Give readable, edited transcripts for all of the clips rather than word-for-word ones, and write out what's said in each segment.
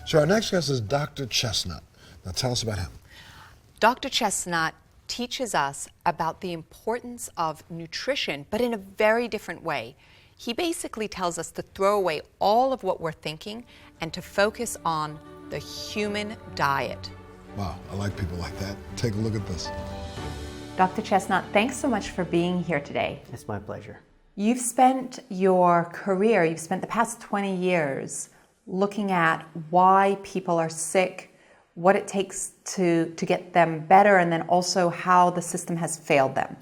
So our next guest is Dr. Chestnut. Now tell us about him. Dr. Chestnut teaches us about the importance of nutrition, but in a very different way. He basically tells us to throw away all of what we're thinking and to focus on the human diet. Wow, I like people like that. Take a look at this. Dr. Chestnut, thanks so much for being here today. It's my pleasure. You've spent your career, you've spent the past 20 years looking at why people are sick, what it takes to get them better, and then also how the system has failed them.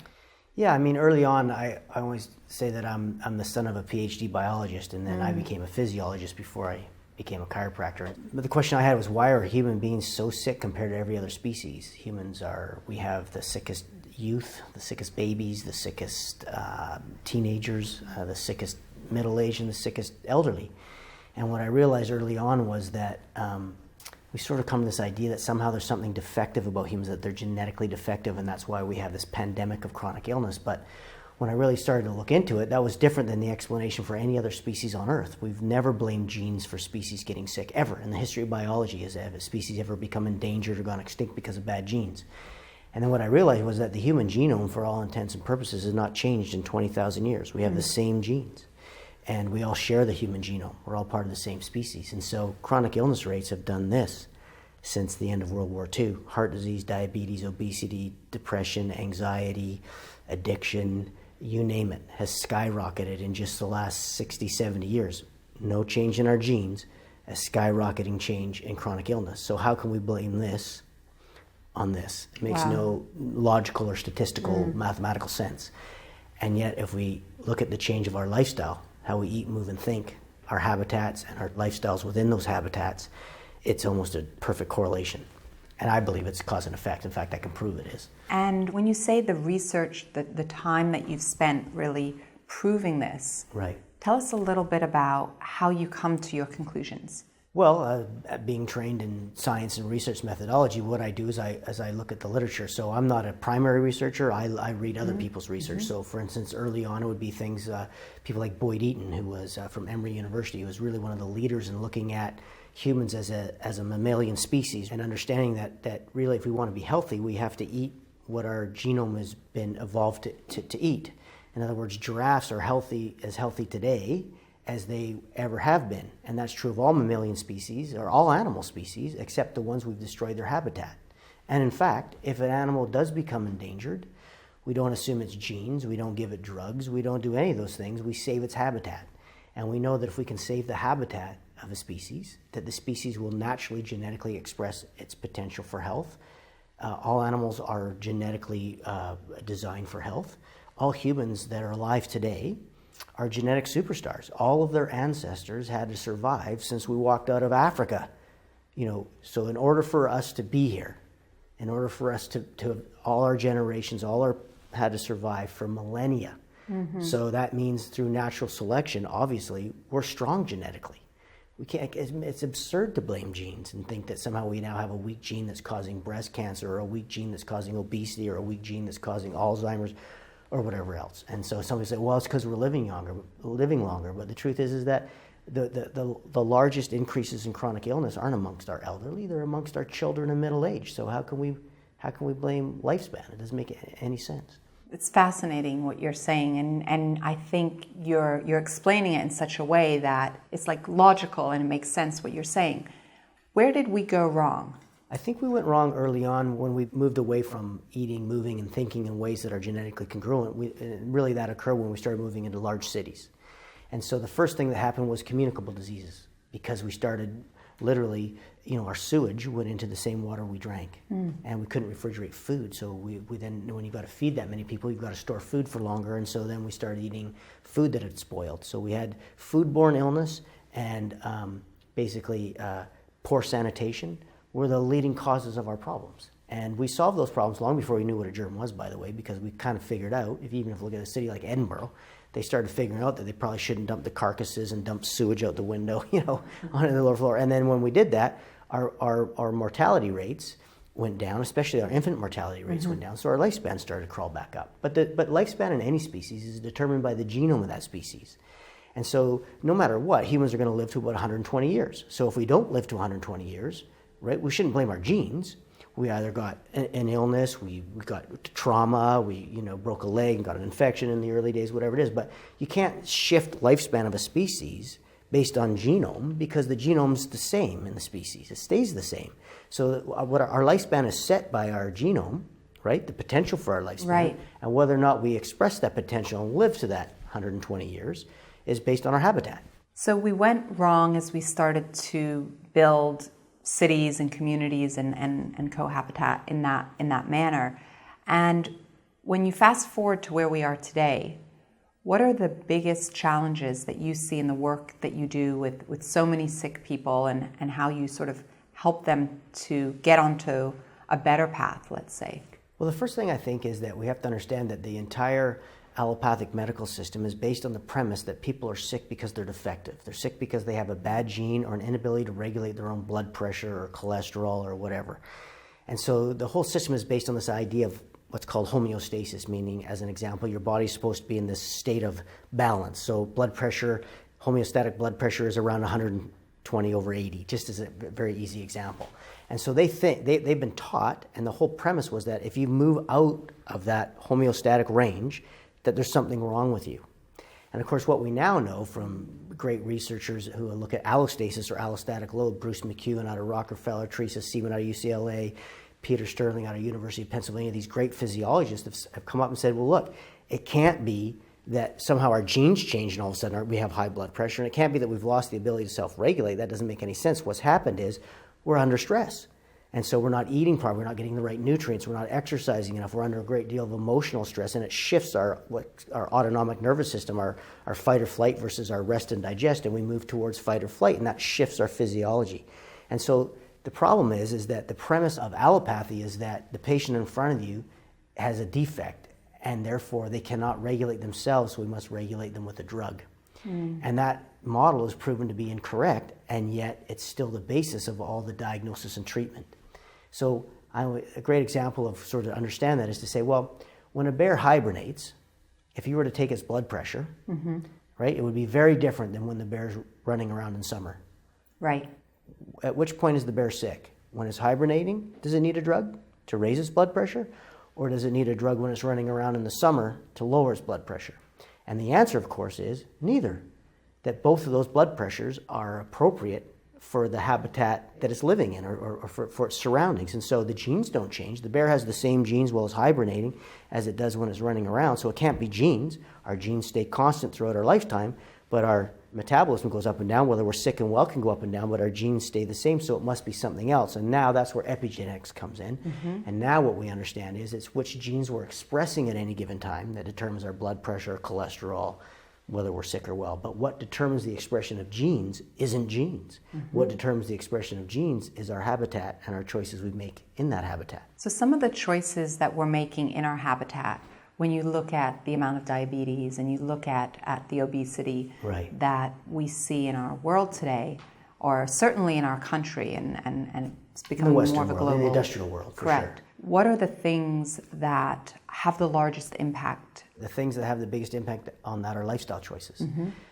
Yeah, I mean, early on, I always say that I'm the son of a PhD biologist, and then I became a physiologist before I became a chiropractor. But the question I had was, why are human beings so sick compared to every other species? We have the sickest youth, the sickest babies, the sickest teenagers, the sickest middle-aged, and the sickest elderly. And what I realized early on was that we sort of come to this idea that somehow there's something defective about humans, that they're genetically defective, and that's why we have this pandemic of chronic illness. But when I really started to look into it, that was different than the explanation for any other species on Earth. We've never blamed genes for species getting sick, ever. In the history of biology, has a species ever become endangered or gone extinct because of bad genes? And then what I realized was that the human genome, for all intents and purposes, has not changed in 20,000 years. We have the same genes, and we all share the human genome. We're all part of the same species. And so chronic illness rates have done this since the end of World War II. Heart disease, diabetes, obesity, depression, anxiety, addiction, you name it, has skyrocketed in just the last 60, 70 years. No change in our genes, a skyrocketing change in chronic illness. So how can we blame this on this? It makes no logical or statistical mathematical sense. And yet if we look at the change of our lifestyle, how we eat, move, and think, our habitats and our lifestyles within those habitats, it's almost a perfect correlation. And I believe it's cause and effect. In fact, I can prove it is. And when you say the research, the time that you've spent really proving this, right? Tell us a little bit about how you come to your conclusions. Well, being trained in science and research methodology, what I do is I look at the literature. So I'm not a primary researcher. I read other people's research. So for instance, early on it would be things, people like Boyd Eaton, who was from Emory University, who was really one of the leaders in looking at humans as a mammalian species, and understanding that really if we want to be healthy, we have to eat what our genome has been evolved to eat. In other words, giraffes are as healthy today as they ever have been. And that's true of all mammalian species, or all animal species, except the ones we've destroyed their habitat. And in fact, if an animal does become endangered, we don't assume its genes, we don't give it drugs, we don't do any of those things, we save its habitat. And we know that if we can save the habitat of a species, that the species will naturally genetically express its potential for health. All animals are genetically designed for health. All humans that are alive today are genetic superstars. All of their ancestors had to survive since we walked out of Africa. So in order for us to be here, in order for us to all our generations, had to survive for millennia. So that means through natural selection, obviously, we're strong genetically. We can't. It's absurd to blame genes and think that somehow we now have a weak gene that's causing breast cancer, or a weak gene that's causing obesity, or a weak gene that's causing Alzheimer's, or whatever else. And so somebody say, well, it's because we're living longer. But the truth is that the largest increases in chronic illness aren't amongst our elderly; they're amongst our children and middle age. So how can we blame lifespan? It doesn't make any sense. It's fascinating what you're saying, and I think you're explaining it in such a way that it's like logical and it makes sense what you're saying. Where did we go wrong? I think we went wrong early on when we moved away from eating, moving, and thinking in ways that are genetically congruent. And really that occurred when we started moving into large cities. And so the first thing that happened was communicable diseases, because we started literally, our sewage went into the same water we drank, and we couldn't refrigerate food. So we then, when you've got to feed that many people, you've got to store food for longer, and so then we started eating food that had spoiled. So we had foodborne illness and basically poor sanitation were the leading causes of our problems. And we solved those problems long before we knew what a germ was, by the way, because we kind of figured out, even if you look at a city like Edinburgh, they started figuring out that they probably shouldn't dump the carcasses and dump sewage out the window, onto the lower floor. And then when we did that, our mortality rates went down, especially our infant mortality rates went down, so our lifespan started to crawl back up. But lifespan in any species is determined by the genome of that species. And so no matter what, humans are going to live to about 120 years. So if we don't live to 120 years, right, we shouldn't blame our genes. We either got an illness, we got trauma, we broke a leg and got an infection in the early days, whatever it is. But you can't shift lifespan of a species based on genome, because the genome's the same in the species. It stays the same. So what our lifespan is set by our genome, right? The potential for our lifespan. Right. And whether or not we express that potential and live to that 120 years is based on our habitat. So we went wrong as we started to build cities and communities and cohabitat in that manner. And when you fast forward to where we are today, what are the biggest challenges that you see in the work that you do with so many sick people, and how you sort of help them to get onto a better path, let's say? Well, the first thing I think is that we have to understand that the entire allopathic medical system is based on the premise that people are sick because they're defective. They're sick because they have a bad gene or an inability to regulate their own blood pressure or cholesterol or whatever. And so the whole system is based on this idea of what's called homeostasis, meaning, as an example, your body's supposed to be in this state of balance. So blood pressure, homeostatic blood pressure is around 120 over 80, just as a very easy example. And so they've been taught, and the whole premise was that if you move out of that homeostatic range, that there's something wrong with you. And of course, what we now know from great researchers who look at allostasis or allostatic load, Bruce McEwen out of Rockefeller, Teresa Seaman out of UCLA, Peter Sterling out of University of Pennsylvania, these great physiologists have come up and said, well, look, it can't be that somehow our genes change and all of a sudden we have high blood pressure, and it can't be that we've lost the ability to self-regulate. That doesn't make any sense. What's happened is we're under stress. And so we're not eating properly, we're not getting the right nutrients, we're not exercising enough, we're under a great deal of emotional stress, and it shifts our autonomic nervous system, our fight or flight versus our rest and digest, and we move towards fight or flight, and that shifts our physiology. And so the problem is that the premise of allopathy is that the patient in front of you has a defect, and therefore they cannot regulate themselves, so we must regulate them with a drug. And that model is proven to be incorrect, and yet it's still the basis of all the diagnosis and treatment. So a great example of sort of understand that is to say, well, when a bear hibernates, if you were to take its blood pressure, right, it would be very different than when the bear's running around in summer. Right. At which point is the bear sick? When it's hibernating, does it need a drug to raise its blood pressure? Or does it need a drug when it's running around in the summer to lower its blood pressure? And the answer, of course, is neither. That both of those blood pressures are appropriate for the habitat that it's living in, or for its surroundings. And so the genes don't change. The bear has the same genes while it's hibernating as it does when it's running around, so it can't be genes. Our genes stay constant throughout our lifetime, but our metabolism goes up and down. Whether we're sick and well can go up and down, but our genes stay the same, so it must be something else. And now that's where epigenetics comes in. And now what we understand is it's which genes we're expressing at any given time that determines our blood pressure, cholesterol, whether we're sick or well. But what determines the expression of genes isn't genes. What determines the expression of genes is our habitat and our choices we make in that habitat. So some of the choices that we're making in our habitat, when you look at the amount of diabetes and you look at the obesity Right. that we see in our world today, or certainly in our country, and it's becoming more Western of a world, global... in the industrial world, for Correct. sure. What are the things that have the largest impact? The things that have the biggest impact on that are lifestyle choices.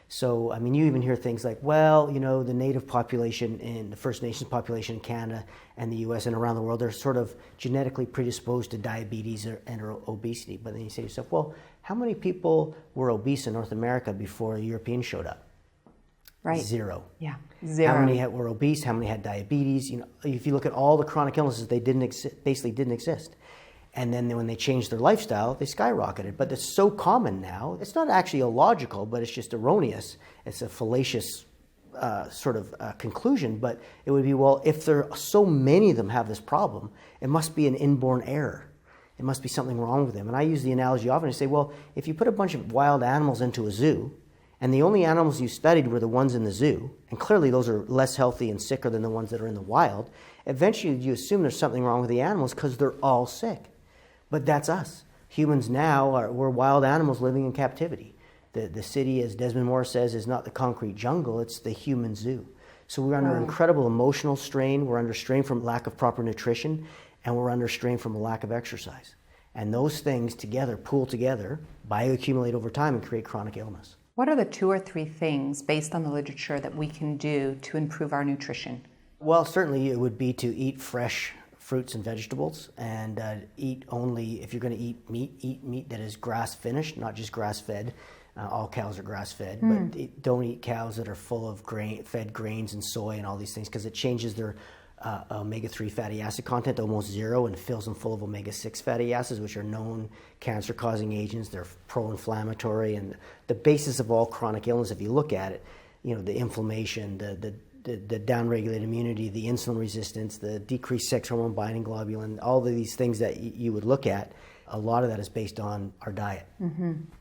So, I mean, you even hear things like, well, the native population and the First Nations population in Canada and the US and around the world, they're sort of genetically predisposed to diabetes and obesity. But then you say to yourself, well, how many people were obese in North America before the Europeans showed up? Right. Zero. Yeah, zero. How many were obese? How many had diabetes? If you look at all the chronic illnesses, they basically didn't exist. And then when they changed their lifestyle, they skyrocketed. But it's so common now, it's not actually illogical, but it's just erroneous. It's a fallacious conclusion. But it would be, well, if there are so many of them have this problem, it must be an inborn error. It must be something wrong with them. And I use the analogy often to say, well, if you put a bunch of wild animals into a zoo, and the only animals you studied were the ones in the zoo, and clearly those are less healthy and sicker than the ones that are in the wild, eventually you assume there's something wrong with the animals because they're all sick. But that's us. Humans now, we're wild animals living in captivity. The city, as Desmond Morris says, is not the concrete jungle, it's the human zoo. So we're under incredible emotional strain, we're under strain from lack of proper nutrition, and we're under strain from a lack of exercise. And those things together, pool together, bioaccumulate over time and create chronic illness. What are the 2 or 3 things based on the literature that we can do to improve our nutrition? Well, certainly it would be to eat fresh fruits and vegetables, and eat only, if you're going to eat meat that is grass finished, not just grass fed. All cows are grass fed, but don't eat cows that are full of fed grains and soy and all these things, because it changes their omega-3 fatty acid content to almost zero and fills them full of omega-6 fatty acids, which are known cancer-causing agents. They're pro-inflammatory, and the basis of all chronic illness, if you look at it, the inflammation, the downregulated immunity, the insulin resistance, the decreased sex hormone binding globulin, all of these things that you would look at, a lot of that is based on our diet.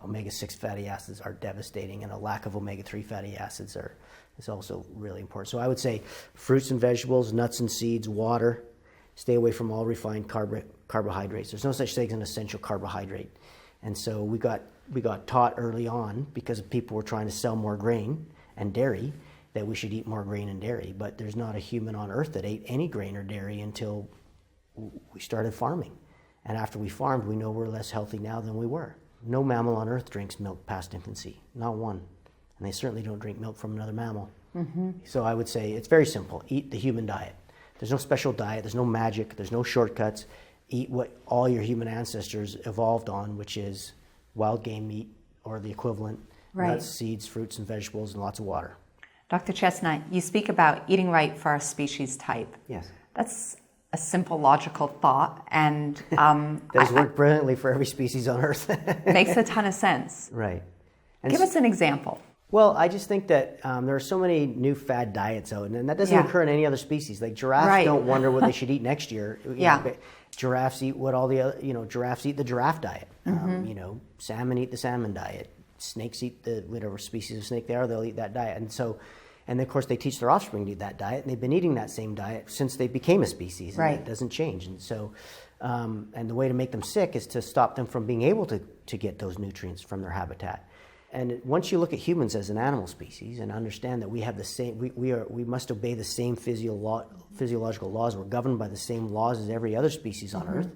Omega-6 fatty acids are devastating, and a lack of omega-3 fatty acids is also really important. So I would say fruits and vegetables, nuts and seeds, water. Stay away from all refined carbohydrates. There's no such thing as an essential carbohydrate. And so we got taught early on, because people were trying to sell more grain and dairy, that we should eat more grain and dairy. But there's not a human on earth that ate any grain or dairy until we started farming. And after we farmed, we know we're less healthy now than we were. No mammal on earth drinks milk past infancy, not one. And they certainly don't drink milk from another mammal. So I would say it's very simple. Eat the human diet. There's no special diet, there's no magic, there's no shortcuts. Eat what all your human ancestors evolved on, which is wild game meat or the equivalent, nuts, seeds, fruits, and vegetables, and lots of water. Dr. Chestnut, you speak about eating right for our species type. Yes. That's a simple, logical thought, and that has worked brilliantly for every species on Earth. makes a ton of sense. Right. And Give us an example. Well, I just think that there are so many new fad diets out, and that doesn't occur in any other species. Like giraffes don't wonder what they should eat next year. Giraffes eat what all the other, giraffes eat the giraffe diet. Salmon eat the salmon diet. Snakes eat the whatever species of snake they are, they'll eat that diet. And of course they teach their offspring to eat that diet, and they've been eating that same diet since they became a species, and it doesn't change. And so, and the way to make them sick is to stop them from being able to get those nutrients from their habitat. And once you look at humans as an animal species and understand that we have the same, we must obey the same physiological laws, we're governed by the same laws as every other species on Earth,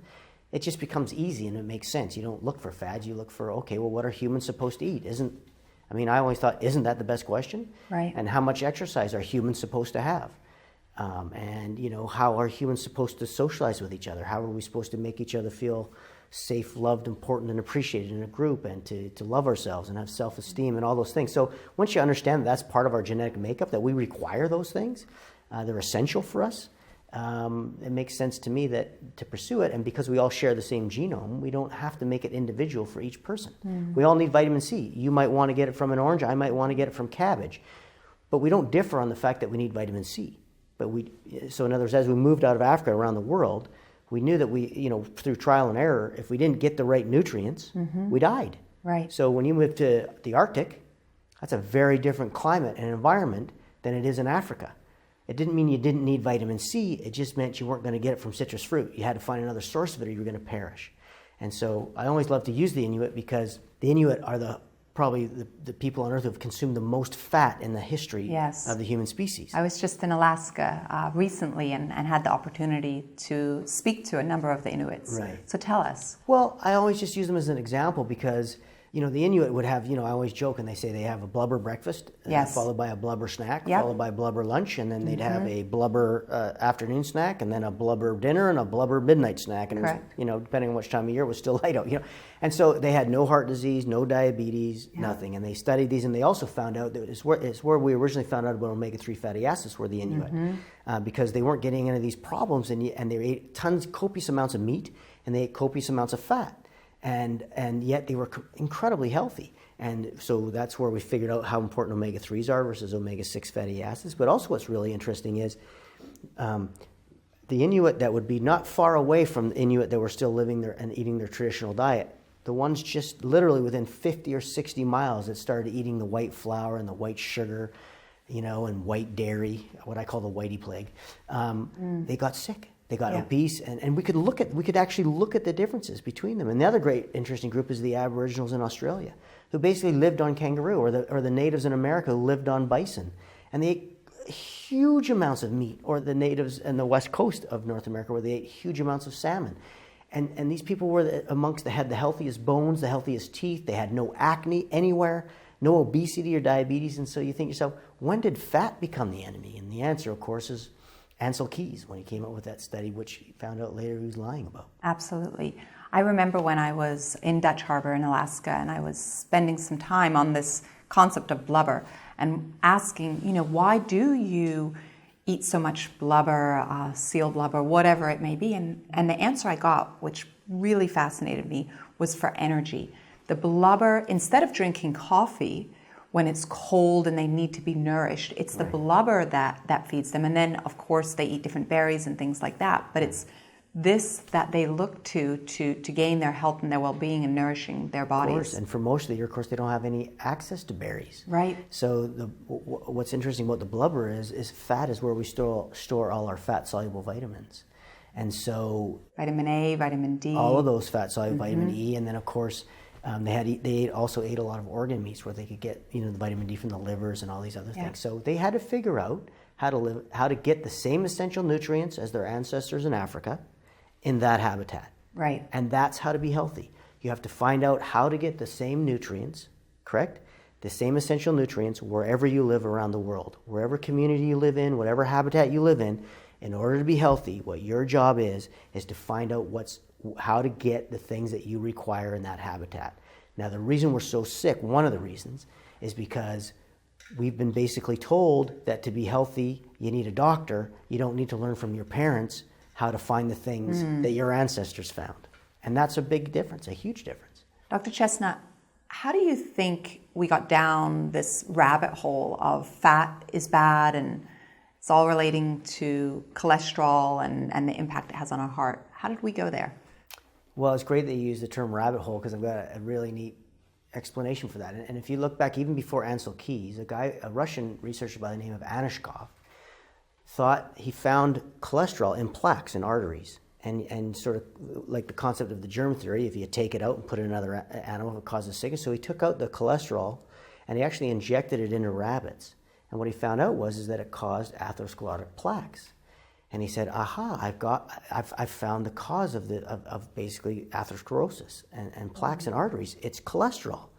it just becomes easy and it makes sense. You don't look for fads, you look for, okay, well, what are humans supposed to eat? I always thought, isn't that the best question? Right. And how much exercise are humans supposed to have? How are humans supposed to socialize with each other? How are we supposed to make each other feel safe, loved, important, and appreciated in a group, and to love ourselves and have self-esteem and all those things? So once you understand that that's part of our genetic makeup, that we require those things, they're essential for us, it makes sense to me that to pursue it. And because we all share the same genome, we don't have to make it individual for each person. We all need vitamin C. You might want to get it from an orange, I might want to get it from cabbage. But we don't differ on the fact that we need vitamin C. So in other words, as we moved out of Africa around the world, we knew that through trial and error, if we didn't get the right nutrients, we died. Right. So when you move to the Arctic, that's a very different climate and environment than it is in Africa. It didn't mean you didn't need vitamin C, it just meant you weren't going to get it from citrus fruit. You had to find another source of it or you were going to perish. And so I always love to use the Inuit, because the Inuit are probably the people on Earth who have consumed the most fat in the history of the human species. I was just in Alaska recently and had the opportunity to speak to a number of the Inuits. Right. So tell us. Well, I always just use them as an example because, the Inuit would have, I always joke and they say they have a blubber breakfast, followed by a blubber snack, followed by a blubber lunch, and then they'd have a blubber afternoon snack, and then a blubber dinner, and a blubber midnight snack. And, depending on which time of year, it was still light out, And so they had no heart disease, no diabetes, nothing. And they studied these, and they also found out that it's where we originally found out about omega-3 fatty acids were the Inuit, because they weren't getting any of these problems, and they ate copious amounts of meat, and they ate copious amounts of fat. And yet they were incredibly healthy. And so that's where we figured out how important omega-3s are versus omega-6 fatty acids. But also what's really interesting is the Inuit that would be not far away from the Inuit that were still living there and eating their traditional diet, the ones just literally within 50 or 60 miles that started eating the white flour and the white sugar, and white dairy, what I call the whitey plague, they got sick. They got obese, and we could actually look at the differences between them. And the other great interesting group is the Aboriginals in Australia, who basically lived on kangaroo, or the natives in America who lived on bison. And they ate huge amounts of meat, or the natives in the west coast of North America, where they ate huge amounts of salmon. And these people were amongst that had the healthiest bones, the healthiest teeth. They had no acne anywhere. no obesity or diabetes. And so you think to yourself, when did fat become the enemy? And the answer, of course, is Ansel Keys, when he came out with that study, which he found out later he was lying about. Absolutely. I remember when I was in Dutch Harbor in Alaska, and I was spending some time on this concept of blubber and asking, why do you eat so much blubber, seal blubber, whatever it may be? And the answer I got, which really fascinated me, was for energy. The blubber, instead of drinking coffee when it's cold and they need to be nourished, it's the blubber that feeds them. And then, of course, they eat different berries and things like that. But it's this that they look to gain their health and their well-being and nourishing their bodies. Of course, and for most of the year, of course, they don't have any access to berries. Right. So what's interesting about the blubber is fat is where we store all our fat-soluble vitamins. And so Vitamin A, vitamin D. all of those fat-soluble, vitamin E, and then, of course, they also ate a lot of organ meats where they could get the vitamin D from the livers and all these other things. So they had to figure out how to get the same essential nutrients as their ancestors in Africa in that habitat. Right. And that's how to be healthy. You have to find out how to get the same nutrients, correct? The same essential nutrients wherever you live around the world. Wherever community you live in, whatever habitat you live in order to be healthy, what your job is to find out how to get the things that you require in that habitat. Now, the reason we're so sick, one of the reasons, is because we've been basically told that to be healthy, you need a doctor. You don't need to learn from your parents how to find the things that your ancestors found. And that's a big difference, a huge difference. Dr. Chestnut, how do you think we got down this rabbit hole of fat is bad and it's all relating to cholesterol and the impact it has on our heart? How did we go there? Well, it's great that you use the term rabbit hole because I've got a really neat explanation for that. And if you look back even before Ansel Keys, a Russian researcher by the name of Anishkov, thought he found cholesterol in plaques in arteries. And sort of like the concept of the germ theory, if you take it out and put it in another animal, it causes sickness. So he took out the cholesterol and he actually injected it into rabbits. And what he found out was that it caused atherosclerotic plaques. And he said, aha, I've found the cause of basically atherosclerosis and plaques in arteries. It's cholesterol.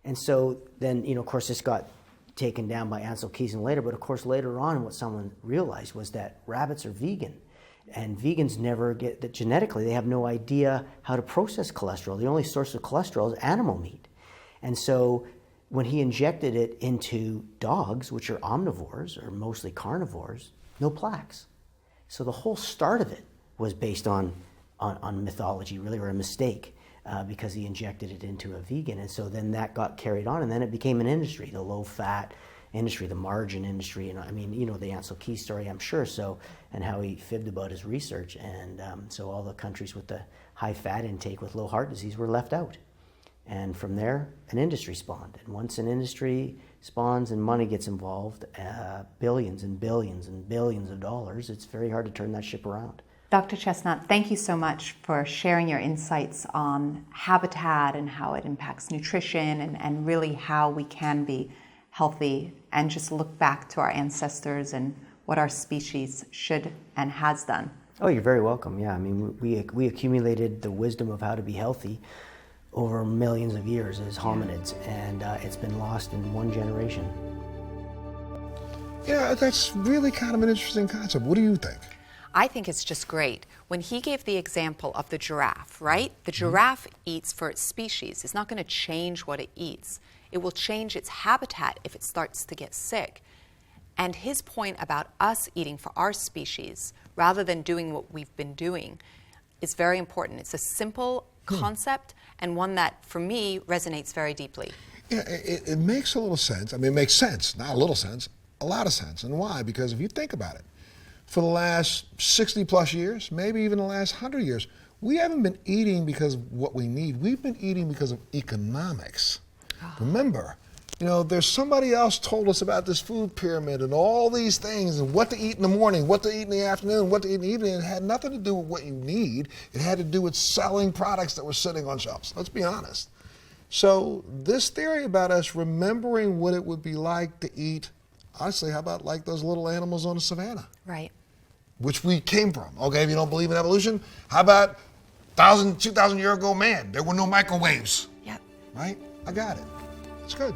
And so then, of course, this got taken down by Ansel Keys and later, but of course later on what someone realized was that rabbits are vegan. And vegans never get that genetically, they have no idea how to process cholesterol. The only source of cholesterol is animal meat. And so when he injected it into dogs, which are omnivores or mostly carnivores, no plaques. So the whole start of it was based on mythology, really, or a mistake, because he injected it into a vegan. And so then that got carried on, and then it became an industry, the low-fat industry, the margin industry. And I mean, the Ansel Keys story, I'm sure, so, and how he fibbed about his research. And so all the countries with the high fat intake with low heart disease were left out. And from there, an industry spawned. And once an industry spawns and money gets involved, billions and billions and billions of dollars, it's very hard to turn that ship around. Dr. Chestnut, thank you so much for sharing your insights on habitat and how it impacts nutrition and really how we can be healthy and just look back to our ancestors and what our species should and has done. Oh, you're very welcome. Yeah, I mean, we accumulated the wisdom of how to be healthy over millions of years as hominids, and it's been lost in one generation. Yeah, that's really kind of an interesting concept. What do you think? I think it's just great. When he gave the example of the giraffe, right? The giraffe eats for its species. It's not going to change what it eats. It will change its habitat if it starts to get sick. And his point about us eating for our species rather than doing what we've been doing is very important. It's a simple concept and one that, for me, resonates very deeply. Yeah, it makes a little sense. I mean, it makes sense, not a little sense, a lot of sense. And why? Because if you think about it, for the last 60 plus years, maybe even the last 100 years, we haven't been eating because of what we need. We've been eating because of economics. Remember, there's somebody else told us about this food pyramid and all these things and what to eat in the morning, what to eat in the afternoon, what to eat in the evening. It had nothing to do with what you need. It had to do with selling products that were sitting on shelves. Let's be honest. So this theory about us remembering what it would be like to eat, honestly, how about like those little animals on the savannah? Right. Which we came from. Okay, if you don't believe in evolution, how about 1,000, 2,000 year ago man? There were no microwaves. Yep. Right? I got it. It's good.